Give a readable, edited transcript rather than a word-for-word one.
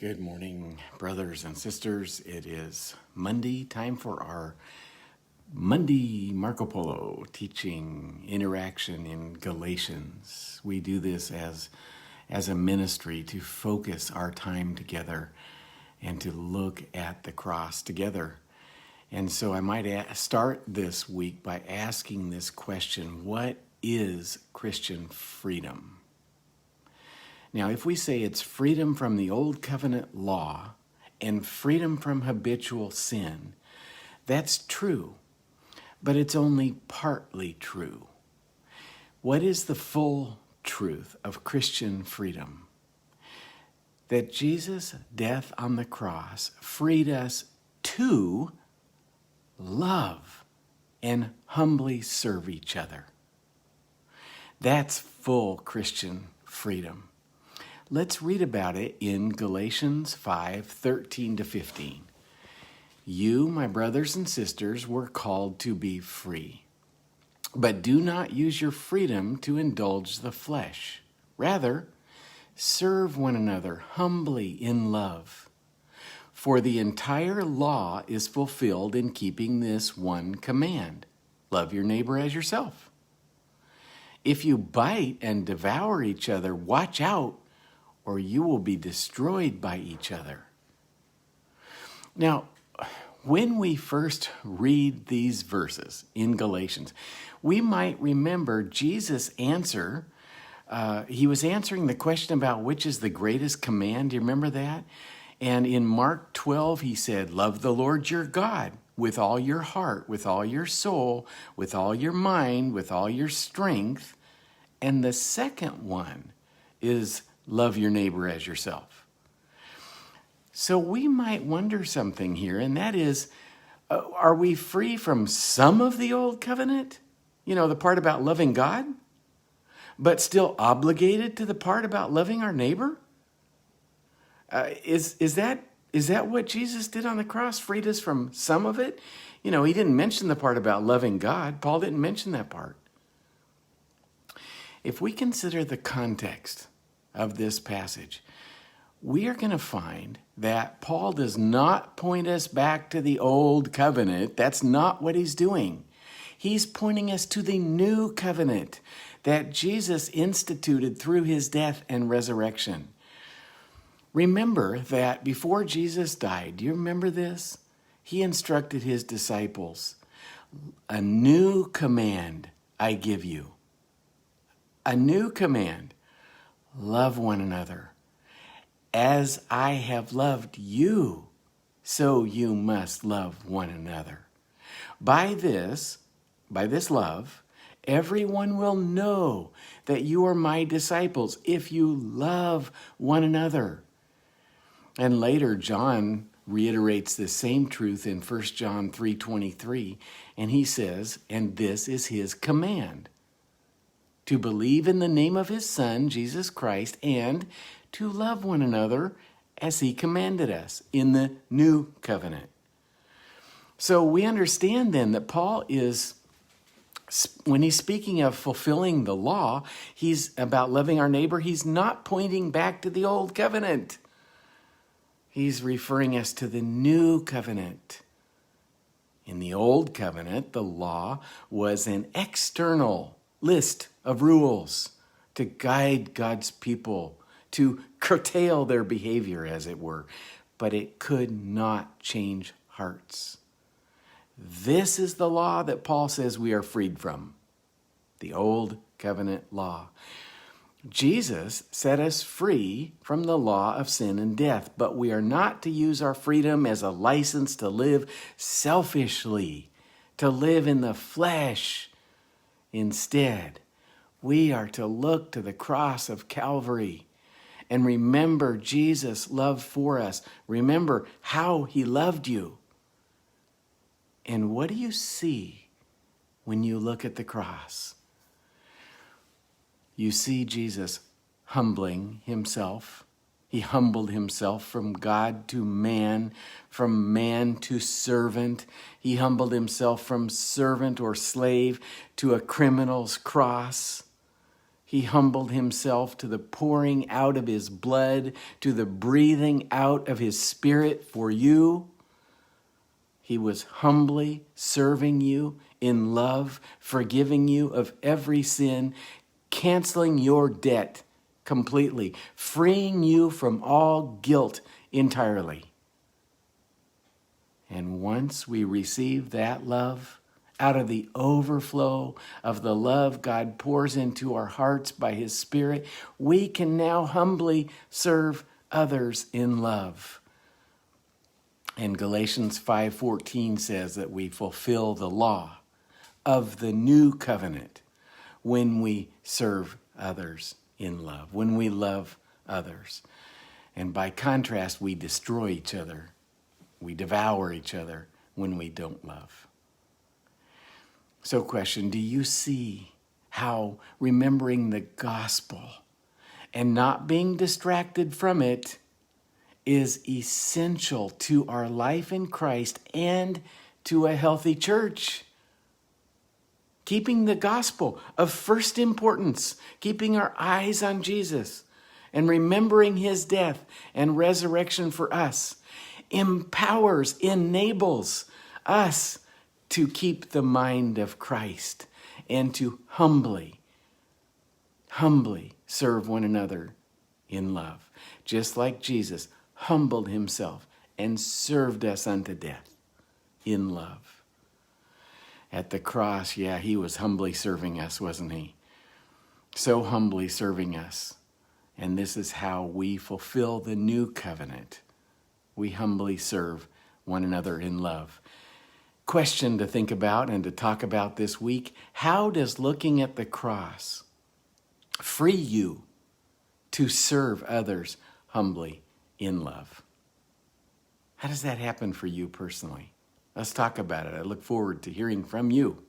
Good morning, brothers and sisters. It is Monday, time for our Monday Marco Polo teaching interaction in Galatians. We do this as a ministry to focus our time together and to look at the cross together. And so I might start this week by asking this question: what is Christian freedom? Now, if we say it's freedom from the old covenant law and freedom from habitual sin, that's true, but it's only partly true. What is the full truth of Christian freedom? That Jesus' death on the cross freed us to love and humbly serve each other. That's full Christian freedom. Let's read about it in Galatians 5:13-15. You, my brothers and sisters, were called to be free. But do not use your freedom to indulge the flesh. Rather, serve one another humbly in love. For the entire law is fulfilled in keeping this one command: love your neighbor as yourself. If you bite and devour each other, watch out, or you will be destroyed by each other. Now, when we first read these verses in Galatians, we might remember Jesus' answer. He was answering the question about which is the greatest command. Do you remember that? And in Mark 12, he said, love the Lord your God with all your heart, with all your soul, with all your mind, with all your strength. And the second one is love your neighbor as yourself. So we might wonder something here, and that is, are we free from some of the old covenant? You know, the part about loving God, but still obligated to the part about loving our neighbor? Is that what Jesus did on the cross? Freed us from some of it? You know, he didn't mention the part about loving God. Paul didn't mention that part. If we consider the context of this passage, we are going to find that Paul does not point us back to the old covenant. That's not what he's doing. He's pointing us to the new covenant that Jesus instituted through his death and resurrection. Remember that before Jesus died, do you remember this? He instructed his disciples, a new command I give you. A new command. Love one another. As I have loved you, so you must love one another. By this love, everyone will know that you are my disciples if you love one another. And later, John reiterates the same truth in 1 John 3:23, and he says, and this is his command: to believe in the name of his Son, Jesus Christ, and to love one another as he commanded us in the new covenant. So we understand then that Paul is, when he's speaking of fulfilling the law, he's about loving our neighbor. He's not pointing back to the old covenant. He's referring us to the new covenant. In the old covenant, the law was an external list of rules to guide God's people, to curtail their behavior, as it were, but it could not change hearts. This is the law that Paul says we are freed from, the old covenant law. Jesus set us free from the law of sin and death, but we are not to use our freedom as a license to live selfishly, to live in the flesh. Instead, we are to look to the cross of Calvary and remember Jesus' love for us. Remember how he loved you. And what do you see when you look at the cross? You see Jesus humbling himself. He humbled himself from God to man, from man to servant. He humbled himself from servant or slave to a criminal's cross. He humbled himself to the pouring out of his blood, to the breathing out of his Spirit for you. He was humbly serving you in love, forgiving you of every sin, canceling your debt completely, freeing you from all guilt entirely. And once we receive that love, out of the overflow of the love God pours into our hearts by his Spirit, we can now humbly serve others in love. And Galatians 5:14 says that we fulfill the law of the new covenant when we serve others in love, when we love others. And by contrast, we destroy each other. We devour each other when we don't love. So question, do you see how remembering the gospel and not being distracted from it is essential to our life in Christ and to a healthy church? Keeping the gospel of first importance, keeping our eyes on Jesus and remembering his death and resurrection for us empowers, enables us to keep the mind of Christ and to humbly serve one another in love, just like Jesus humbled himself and served us unto death in love. At the cross, he was humbly serving us, wasn't he? So humbly serving us. And this is how we fulfill the new covenant. We humbly serve one another in love. Question to think about and to talk about this week: how does looking at the cross free you to serve others humbly in love? How does that happen for you personally? Let's talk about it. I look forward to hearing from you.